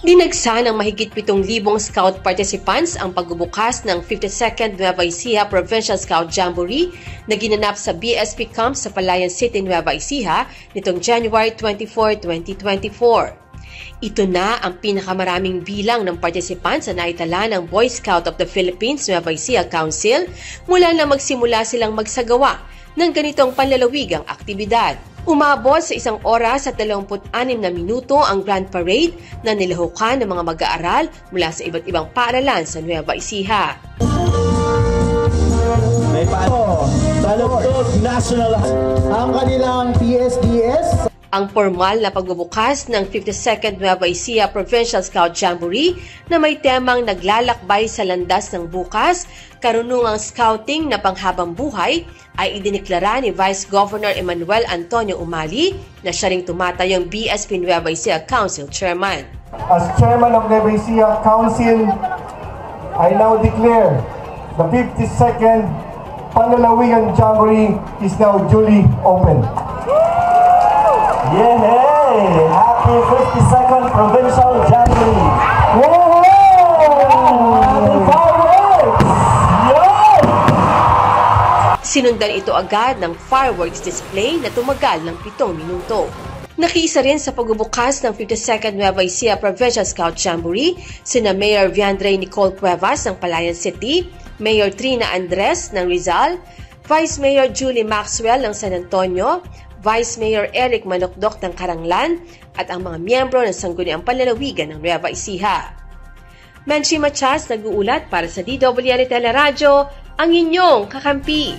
Dinagsa ng mahigit 7,000 Scout participants ang pagbubukas ng 52nd Nueva Ecija Provincial Scout Jamboree na ginanap sa BSP Camp sa Palayan City, Nueva Ecija nitong January 24, 2024. Ito na ang pinakamaraming bilang ng participants na naitala ng Boy Scout of the Philippines Nueva Ecija Council mula na magsimula silang magsagawa ng ganitong panlalawigang aktibidad. Umabot sa 1 oras at 26 na minuto ang Grand Parade na nilahukan ng mga mag-aaral mula sa iba't ibang paaralan sa Nueva Ecija. May Balugtog National ang kanilang PSDS. Ang formal na pagbubukas ng 52nd Nueva Ecija Provincial Scout Jamboree na may temang naglalakbay sa landas ng bukas, karunungang scouting na panghabang buhay ay idineklara ni Vice Governor Emmanuel Antonio Umali na siya ring tumatayong BSP Nueva Ecija Council Chairman. As Chairman of Nueva Ecija Council, I now declare the 52nd Panlalawigan Jamboree is now duly open. Yay! Happy 52nd Provincial Jamboree! Happy fireworks! Yay! Sinundan ito agad ng fireworks display na tumagal ng 7 minuto. Nakiisa rin sa pagbubukas ng 52nd Nueva Ecija Provincial Scout Jamboree sina Mayor Viandre Nicole Cuevas ng Palayan City, Mayor Trina Andres ng Rizal, Vice Mayor Julie Maxwell ng San Antonio, Vice Mayor Eric Manokdok ng Caranglan at ang mga miyembro ng Sangguniang Panlalawigan ng Nueva Ecija. Menchi Machas nag-uulat para sa DWR Teleradyo, ang inyong kakampi.